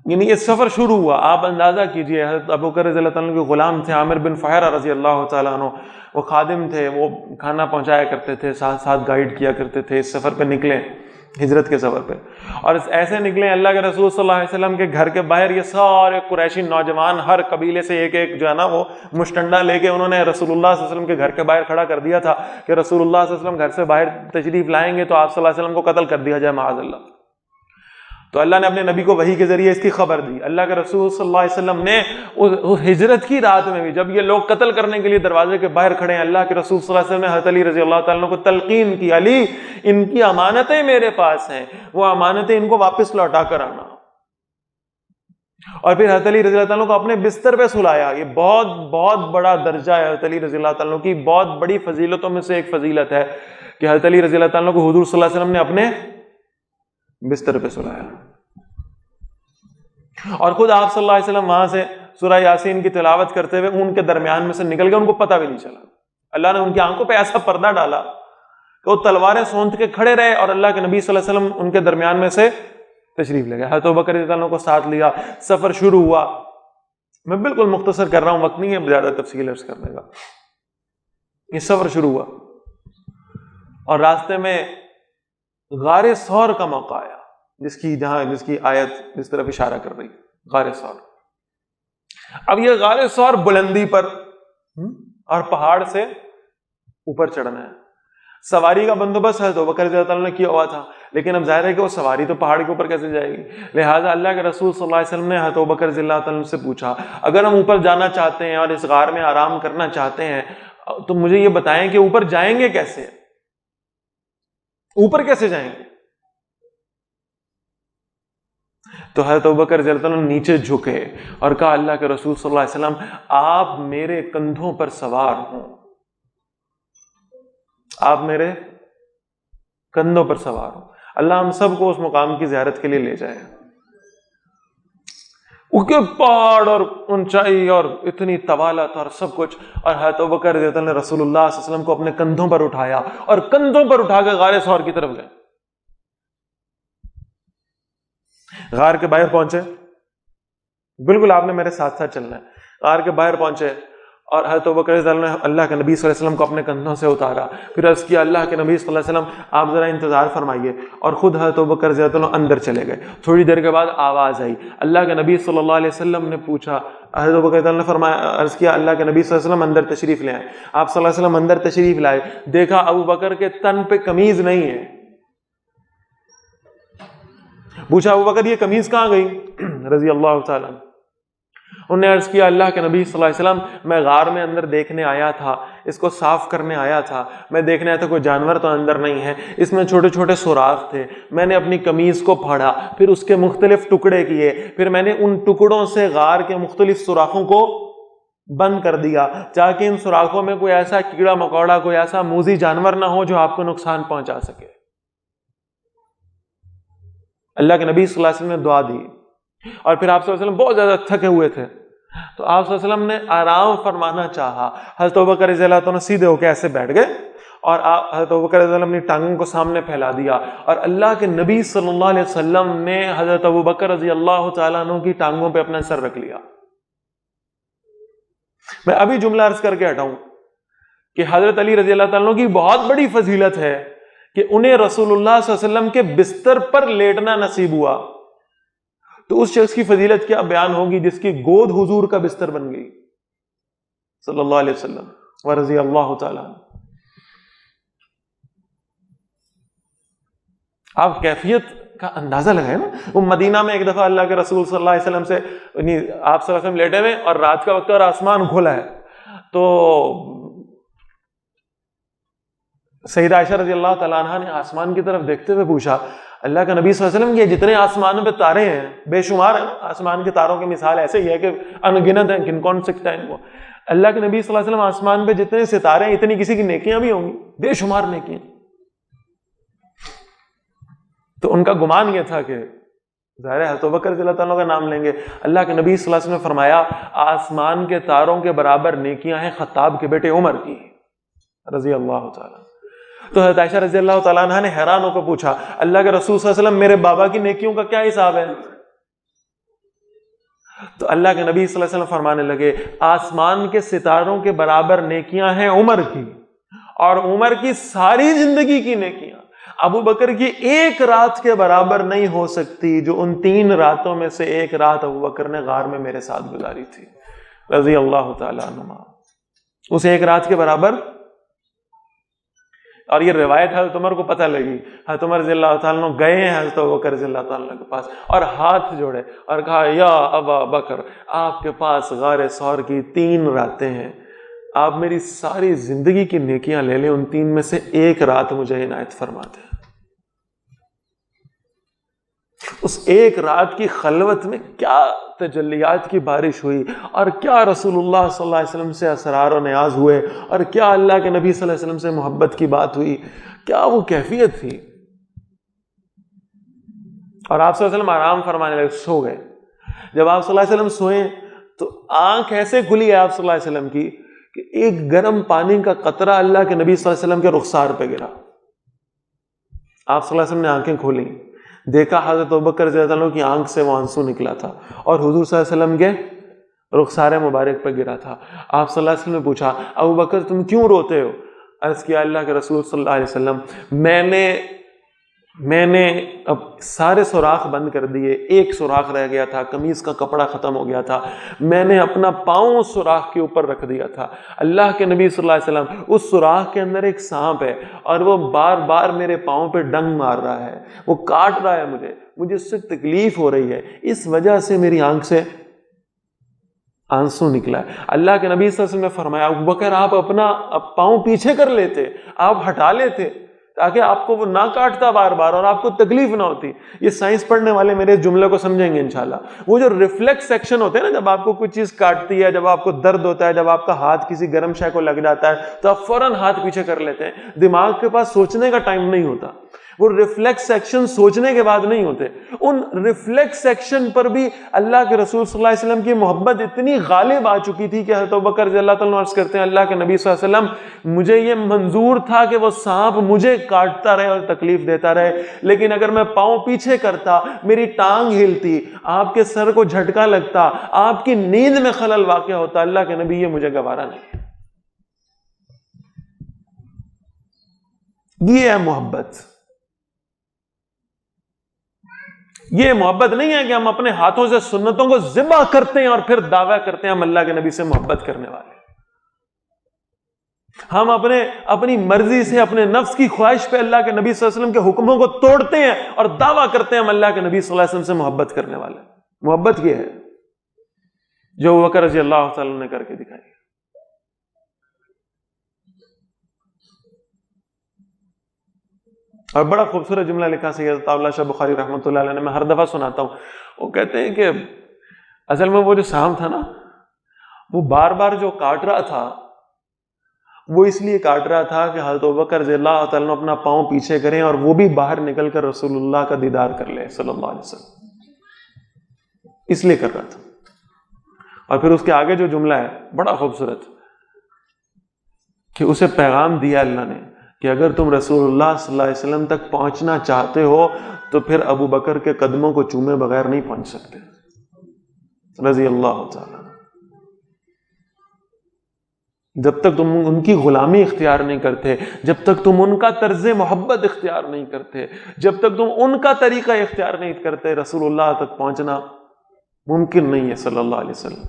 یعنی یہ سفر شروع ہوا، آپ اندازہ کیجئے حضرت ابوبکر رضی اللہ تعالیٰ کے غلام تھے عامر بن فہرہ رضی اللہ تعالیٰ عنہ، وہ خادم تھے، وہ کھانا پہنچایا کرتے تھے، ساتھ ساتھ گائیڈ کیا کرتے تھے۔ اس سفر پہ نکلے، ہجرت کے سفر پہ، اور ایسے نکلے اللہ کے رسول صلی اللہ علیہ وسلم کے گھر کے باہر یہ سارے قریشی نوجوان ہر قبیلے سے ایک ایک جو ہے نا وہ مشٹنڈا لے کے انہوں نے رسول اللہ صلی اللہ علیہ وسلم کے گھر کے باہر کھڑا کر دیا تھا کہ رسول اللہ صلی اللہ علیہ وسلم گھر سے باہر تشریف لائیں گے تو آپ صلی اللہ علیہ وسلم کو قتل کر دیا جائے معاذ اللہ۔ تو اللہ نے اپنے نبی کو وحی کے ذریعے اس کی خبر دی۔ اللہ کے رسول صلی اللہ علیہ وسلم نے اس ہجرت کی رات میں بھی جب یہ لوگ قتل کرنے کے لیے دروازے کے باہر کھڑے ہیں، اللہ کے رسول صلی اللہ علیہ وسلم نے حضرت علی رضی اللہ تعالیٰ عنہ کو تلقین کی، علی ان کی امانتیں میرے پاس ہیں، وہ امانتیں ان کو واپس لوٹا کر آنا۔ اور پھر حضرت علی رضی اللہ تعالیٰ عنہ کو اپنے بستر پہ سلایا۔ یہ بہت بہت بڑا درجہ ہے حضرت علی رضی اللہ تعالیٰ عنہ کی، بہت بڑی فضیلتوں میں سے ایک فضیلت ہے کہ حضرت علی رضی اللہ تعالیٰ عنہ کو حضور صلی اللہ علیہ وسلم نے اپنے بستر پہ سلایا، اور خود آپ صلی اللہ علیہ وسلم وہاں سے سورہ یاسین کی تلاوت کرتے ہوئے ان کے درمیان میں سے نکل گئے، ان کو پتہ بھی نہیں چلا۔ اللہ نے ان کی آنکھوں پہ ایسا پردہ ڈالا کہ وہ تلواریں سونت کے کھڑے رہے، اور اللہ کے نبی صلی اللہ علیہ وسلم ان کے درمیان میں سے تشریف لے گئے، حضرت ابوبکر رضی اللہ عنہ کو ساتھ لیا، سفر شروع ہوا۔ میں بالکل مختصر کر رہا ہوں، وقت نہیں ہے زیادہ تفصیل عرض کرنے کا۔ یہ سفر شروع ہوا اور راستے میں غار ثور کا موقع آیا، جس کی آیت اس طرف اشارہ کر رہی، غار ثور۔ اب یہ غار ثور بلندی پر اور پہاڑ سے اوپر چڑھنا ہے۔ سواری کا بندوبست حضرت ابوبکر رضی اللہ تعالیٰ نے کیا ہوا تھا، لیکن اب ظاہر ہے کہ وہ سواری تو پہاڑ کے اوپر کیسے جائے گی، لہٰذا اللہ کے رسول صلی اللہ علیہ وسلم نے حضرت ابوبکر رضی اللہ تعالیٰ سے پوچھا، اگر ہم اوپر جانا چاہتے ہیں اور اس غار میں آرام کرنا چاہتے ہیں تو مجھے یہ بتائیں کہ اوپر جائیں گے کیسے، اوپر کیسے جائیں گے؟ تو حضرت ابوبکر رضی اللہ عنہ نیچے جھکے اور کہا، اللہ کے رسول صلی اللہ علیہ وسلم آپ میرے کندھوں پر سوار ہوں، آپ میرے کندھوں پر سوار ہوں۔ اللہ ہم سب کو اس مقام کی زیارت کے لیے لے جائے۔ اوکے پہاڑ اور اونچائی اور اتنی طوالت اور سب کچھ، اور حضرت ابوبکر رضی اللہ عنہ نے رسول اللہ صلی اللہ علیہ وسلم کو اپنے کندھوں پر اٹھایا اور کندھوں پر اٹھا کے غار ثور کی طرف گئے۔ غار کے باہر پہنچے، بالکل آپ نے میرے ساتھ ساتھ چلنا ہے۔ غار کے باہر پہنچے اور حضرت ابوبکر رضی اللہ عنہ نے اللہ کے نبی صلی اللہ علیہ وسلم کو اپنے کندھوں سے اتارا، پھر عرض کیا، اللہ کے نبی صلی اللہ علیہ وسلم آپ ذرا انتظار فرمائیے، اور خود حضرت ابوبکر رضی اللہ عنہ اندر چلے گئے۔ تھوڑی دیر کے بعد آواز آئی، اللہ کے نبی صلی اللہ علیہ وسلم نے پوچھا، حضرت ابوبکر رضی اللہ عنہ نے فرمایا، عرض کیا، اللہ کے نبی صلی اللہ علیہ وسلم اندر تشریف لے آئے۔ آپ صلی اللہ علیہ وسلم اندر تشریف لائے، دیکھا ابوبکر کے تن پہ قمیض نہیں ہے۔ پوچھا، ابوبکر یہ قمیض کہاں گئی رضی اللہ تعالیٰ عنہ؟ انہوں نے عرض کیا، اللہ کے نبی صلی اللہ علیہ وسلم میں غار میں اندر دیکھنے آیا تھا، اس کو صاف کرنے آیا تھا، میں دیکھنے آیا تھا کوئی جانور تو اندر نہیں ہے، اس میں چھوٹے چھوٹے سوراخ تھے، میں نے اپنی قمیض کو پھاڑا، پھر اس کے مختلف ٹکڑے کیے، پھر میں نے ان ٹکڑوں سے غار کے مختلف سوراخوں کو بند کر دیا تاکہ ان سوراخوں میں کوئی ایسا کیڑا مکوڑا، کوئی ایسا موذی جانور نہ ہو جو آپ کو نقصان پہنچا سکے۔ اللہ کے نبی صلی اللہ علیہ وسلم نے دعا دی، اور پھر آپ صلی اللہ علیہ وسلم بہت زیادہ تھکے ہوئے تھے، تو آپ صلی اللہ علیہ وسلم نے آرام فرمانا چاہا۔ حضرت ابوبکر رضی اللہ عنہ سیدھے ہو کے ایسے بیٹھ گئے، اور حضرت ابوبکر رضی اللہ عنہ اپنی ٹانگوں کو سامنے پھیلا دیا، اور اللہ کے نبی صلی اللہ علیہ وسلم نے حضرت ابوبکر رضی اللہ تعالیٰ عنہ کی ٹانگوں پہ اپنا سر رکھ لیا۔ میں ابھی جملہ عرض کر کے ہٹاؤں کہ حضرت علی رضی اللہ تعالیٰ عنہ کی بہت بڑی فضیلت ہے کہ انہیں رسول اللہ صلی اللہ علیہ وسلم کے بستر پر لیٹنا نصیب ہوا، تو اس شخص کی فضیلت کیا بیان ہوگی جس کی گود حضور کا بستر بن گئی صلی اللہ علیہ وسلم ورضی اللہ تعالیٰ عنہ۔ آپ کیفیت کا اندازہ لگائیں نا، وہ مدینہ میں ایک دفعہ اللہ کے رسول صلی اللہ علیہ وسلم سے آپ صلی اللہ علیہ وسلم لیٹے ہوئے اور رات کا وقت اور آسمان کھلا ہے، تو سیدہ عائشہ رضی اللہ تعالیٰ عنہ نے آسمان کی طرف دیکھتے ہوئے پوچھا، اللہ کا نبی صلی اللہ علیہ وسلم، یہ جتنے آسمان پہ تارے ہیں بے شمار ہیں، آسمان کے تاروں کی مثال ایسے ہی ہے کہ ان گنت ہیں، گن کون سکتا ہے ان کو، اللہ کے نبی صلی اللہ علیہ وسلم آسمان پہ جتنے ستارے ہیں اتنی کسی کی نیکیاں بھی ہوں گی، بے شمار نیکیاں. تو ان کا گمان یہ تھا کہ ظاہر ہے حضرت ابوبکر رضی اللہ تعالیٰ کا نام لیں گے. اللہ کے نبی صلی اللہ علیہ وسلم نے فرمایا آسمان کے تاروں کے برابر نیکیاں ہیں خطاب کے بیٹے عمر کی رضی اللہ تعالیٰ. تو حضرت عائشہ رضی اللہ تعالیٰ عنہ نے حیران ہو کر پوچھا اللہ کے رسول صلی اللہ علیہ وسلم میرے بابا کی نیکیوں کا کیا حساب ہے؟ تو اللہ کے نبی صلی اللہ علیہ وسلم فرمانے لگے آسمان کے ستاروں کے برابر نیکیاں ہیں عمر کی، اور عمر کی ساری زندگی کی نیکیاں ابو بکر کی ایک رات کے برابر نہیں ہو سکتی جو ان 3 راتوں میں سے ایک رات ابو بکر نے غار میں میرے ساتھ گزاری تھی رضی اللہ تعالیٰ عنہ. اس ایک رات کے برابر. اور یہ روایت حضرت عمر کو پتہ لگی، حضرت عمر رضی اللہ تعالیٰ عنہ گئے ہیں حضرت ابوبکر رضی اللہ تعالیٰ عنہ کے پاس اور ہاتھ جوڑے اور کہا یا ابا بکر آپ کے پاس غار ثور کی 3 راتیں ہیں، آپ میری ساری زندگی کی نیکیاں لے لیں، ان 3 میں سے ایک رات مجھے عنایت فرما دیں. اس ایک رات کی خلوت میں کیا تجلیات کی بارش ہوئی، اور کیا رسول اللہ صلی اللہ علیہ وسلم سے اسرار و نیاز ہوئے، اور کیا اللہ کے نبی صلی اللہ علیہ وسلم سے محبت کی بات ہوئی، کیا وہ کیفیت تھی. اور آپ صلی اللہ علیہ وسلم آرام فرمانے لگے، سو گئے. جب آپ صلی اللہ علیہ وسلم سوئے تو آنکھ ایسے کھلی ہے آپ صلی اللہ علیہ وسلم کی کہ ایک گرم پانی کا قطرہ اللہ کے نبی صلی اللہ علیہ وسلم کے رخسار پہ گرا. آپ صلی اللہ علیہ وسلم نے آنکھیں کھولیں، دیکھا حضرت ابوبکر رضی اللہ عنہ کی آنکھ سے وہ آنسو نکلا تھا اور حضور صلی اللہ علیہ وسلم کے رخسار مبارک پر گرا تھا. آپ صلی اللہ علیہ وسلم نے پوچھا ابوبکر تم کیوں روتے ہو؟ عرض کیا اللہ کے رسول صلی اللہ علیہ وسلم میں نے اب سارے سوراخ بند کر دیے، ایک سوراخ رہ گیا تھا، قمیص کا کپڑا ختم ہو گیا تھا، میں نے اپنا پاؤں اس سوراخ کے اوپر رکھ دیا تھا. اللہ کے نبی صلی اللہ علیہ وسلم اس سوراخ کے اندر ایک سانپ ہے اور وہ بار بار میرے پاؤں پہ ڈنگ مار رہا ہے، وہ کاٹ رہا ہے مجھے اس سے تکلیف ہو رہی ہے، اس وجہ سے میری آنکھ سے آنسو نکلا ہے. اللہ کے نبی صلی اللہ علیہ وسلم نے فرمایا ابوبکر آپ اپنا پاؤں پیچھے کر لیتے، آپ ہٹا لیتے تاکہ آپ کو وہ نہ کاٹتا بار بار اور آپ کو تکلیف نہ ہوتی. یہ سائنس پڑھنے والے میرے جملے کو سمجھیں گے انشاءاللہ. وہ جو ریفلیکس سیکشن ہوتے ہیں نا، جب آپ کو کوئی چیز کاٹتی ہے، جب آپ کو درد ہوتا ہے، جب آپ کا ہاتھ کسی گرم شے کو لگ جاتا ہے تو آپ فوراً ہاتھ پیچھے کر لیتے ہیں. دماغ کے پاس سوچنے کا ٹائم نہیں ہوتا، وہ ریفلیکس سیکشن سوچنے کے بعد نہیں ہوتے. ان ریفلیکس سیکشن پر بھی اللہ کے رسول صلی اللہ علیہ وسلم کی محبت اتنی غالب آ چکی تھی کہ حضرت ابوبکر رضی اللہ تعالیٰ عنہ عرض کرتے ہیں اللہ کے نبی صلی اللہ علیہ وسلم مجھے یہ منظور تھا کہ وہ سانپ مجھے کاٹتا رہے اور تکلیف دیتا رہے، لیکن اگر میں پاؤں پیچھے کرتا، میری ٹانگ ہلتی، آپ کے سر کو جھٹکا لگتا، آپ کی نیند میں خلل واقع ہوتا، اللہ کے نبی یہ مجھے گوارا نہیں. یہ ہے محبت. یہ محبت نہیں ہے کہ ہم اپنے ہاتھوں سے سنتوں کو ذبح کرتے ہیں اور پھر دعویٰ کرتے ہیں ہم اللہ کے نبی سے محبت کرنے والے. ہم اپنی مرضی سے اپنے نفس کی خواہش پہ اللہ کے نبی صلی اللہ علیہ وسلم کے حکموں کو توڑتے ہیں اور دعویٰ کرتے ہیں ہم اللہ کے نبی صلی اللہ علیہ وسلم سے محبت کرنے والے. محبت یہ ہے جو ابوبکر رضی اللہ تعالیٰ نے کر کے دکھائی. اور بڑا خوبصورت جملہ لکھا سید عطا اللہ شاہ بخاری رحمۃ اللہ علیہ نے، میں ہر دفعہ سناتا ہوں. وہ کہتے ہیں کہ اصل میں وہ جو سانپ تھا نا، وہ بار بار جو کاٹ رہا تھا وہ اس لیے کاٹ رہا تھا کہ حضرت ابوبکر رضی اللہ تعالیٰ نے اپنا پاؤں پیچھے کریں اور وہ بھی باہر نکل کر رسول اللہ کا دیدار کر لے صلی اللہ علیہ وسلم. اس لیے کر رہا تھا. اور پھر اس کے آگے جو جملہ ہے بڑا خوبصورت کہ اسے پیغام دیا اللہ نے کہ اگر تم رسول اللہ صلی اللہ علیہ وسلم تک پہنچنا چاہتے ہو تو پھر ابو بکر کے قدموں کو چومے بغیر نہیں پہنچ سکتے رضی اللہ تعالی. جب تک تم ان کی غلامی اختیار نہیں کرتے، جب تک تم ان کا طرز محبت اختیار نہیں کرتے، جب تک تم ان کا طریقہ اختیار نہیں کرتے، رسول اللہ تک پہنچنا ممکن نہیں ہے صلی اللہ علیہ وسلم.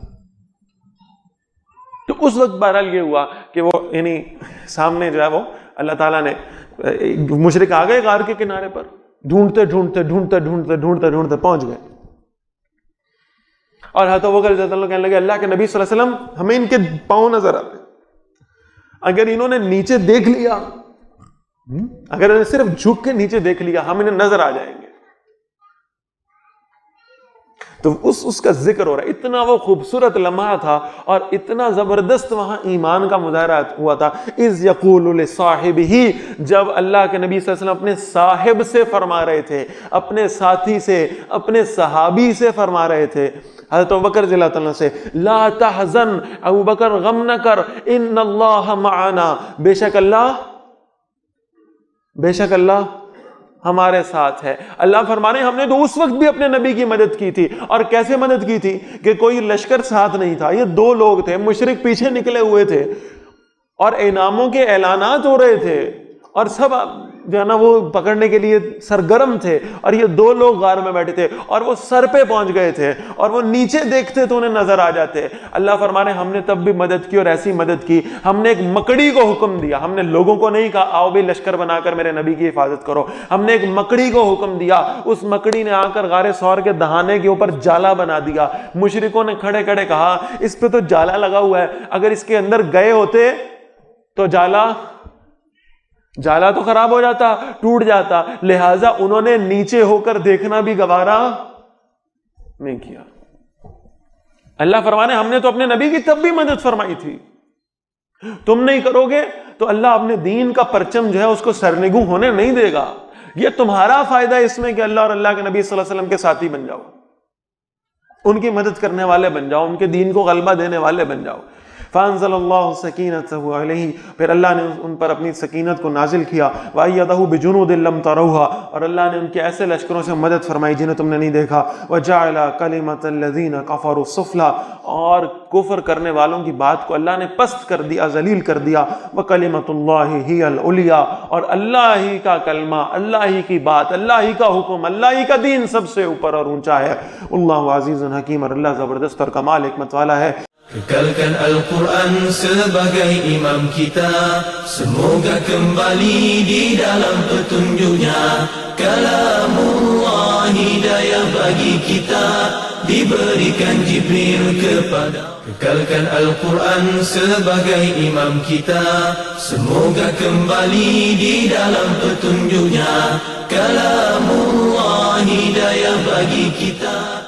تو اس وقت بہرحال یہ ہوا کہ وہ یعنی سامنے جو ہے وہ اللہ تعالیٰ نے مشرک آ گئے غار کے کنارے پر، ڈھونڈتے ڈھونڈتے ڈھونڈتے ڈھونڈتے ڈھونڈتے ڈھونڈتے پہنچ گئے. اور حضرت ابوبکر رضی اللہ عنہ کہنے لگے اللہ کے نبی صلی اللہ علیہ وسلم ہمیں ان کے پاؤں نظر آتے، اگر انہوں نے نیچے دیکھ لیا، اگر انہیں صرف جھک کے نیچے دیکھ لیا ہم انہیں نظر آ جائیں گے. تو اس کا ذکر ہو رہا ہے. اتنا وہ خوبصورت لمحہ تھا اور اتنا زبردست وہاں ایمان کا مظاہرہ ہوا تھا. اذ یقول لصاحبہ، جب اللہ کے نبی صلی اللہ علیہ وسلم اپنے صاحب سے فرما رہے تھے، اپنے ساتھی سے، اپنے صحابی سے فرما رہے تھے، حضرت ابوبکر رضی اللہ تعالیٰ سے، لا تحزن، ابوبکر غم نہ کر، ان اللہ معنا، بے شک اللہ ہمارے ساتھ ہے. اللہ فرمانے ہم نے تو اس وقت بھی اپنے نبی کی مدد کی تھی. اور کیسے مدد کی تھی کہ کوئی لشکر ساتھ نہیں تھا، یہ 2 لوگ تھے، مشرک پیچھے نکلے ہوئے تھے اور انعاموں کے اعلانات ہو رہے تھے اور سب جو ہے نا وہ پکڑنے کے لیے سرگرم تھے، اور یہ 2 لوگ غار میں بیٹھے تھے اور وہ سر پہ پہنچ گئے تھے اور وہ نیچے دیکھتے تو انہیں نظر آ جاتے. اللہ فرمانے ہم نے تب بھی مدد کی اور ایسی مدد کی، ہم نے ایک مکڑی کو حکم دیا. ہم نے لوگوں کو نہیں کہا آؤ بھی لشکر بنا کر میرے نبی کی حفاظت کرو، ہم نے ایک مکڑی کو حکم دیا. اس مکڑی نے آ کر غار ثور کے دہانے کے اوپر جالا بنا دیا. مشرکوں نے کھڑے کھڑے کہا اس پہ تو جالا لگا ہوا ہے، اگر اس کے اندر گئے ہوتے تو جالا تو خراب ہو جاتا، ٹوٹ جاتا، لہٰذا انہوں نے نیچے ہو کر دیکھنا بھی گوارا نہیں کیا. اللہ فرمانے ہم نے تو اپنے نبی کی تب بھی مدد فرمائی تھی، تم نہیں کرو گے تو اللہ اپنے دین کا پرچم جو ہے اس کو سرنگوں ہونے نہیں دے گا. یہ تمہارا فائدہ ہے اس میں کہ اللہ اور اللہ کے نبی صلی اللہ علیہ وسلم کے ساتھی بن جاؤ، ان کی مدد کرنے والے بن جاؤ، ان کے دین کو غلبہ دینے والے بن جاؤ. فانزل اللہ سکینتہ علیہ، پھر اللہ نے ان پر اپنی سکینت کو نازل کیا. وایدہ بجنود لم تروہا، اور اللہ نے ان کے ایسے لشکروں سے مدد فرمائی جنہیں تم نے نہیں دیکھا. وجعل کلمۃ الذین کفروا السفلی، اور کفر کرنے والوں کی بات کو اللہ نے پست کر دیا، ذلیل کر دیا. وکلمۃ اللہ ہی العلیٰ، اور اللہ ہی کا کلمہ، اللہ ہی کی بات، اللہ ہی کا حکم، اللہ ہی کا دین سب سے اوپر اور اونچا ہے. اللہ عزیز حکیم، اور اللہ زبردست اور کمال حکمت والا ہے. Kekalkan Al-Quran sebagai imam kita, semoga kembali di dalam petunjuknya. Kalamullah hidayah bagi kita, diberikan Jibril kepada. Kekalkan Al-Quran sebagai imam kita, semoga kembali di dalam petunjuknya. Kalamullah hidayah bagi kita.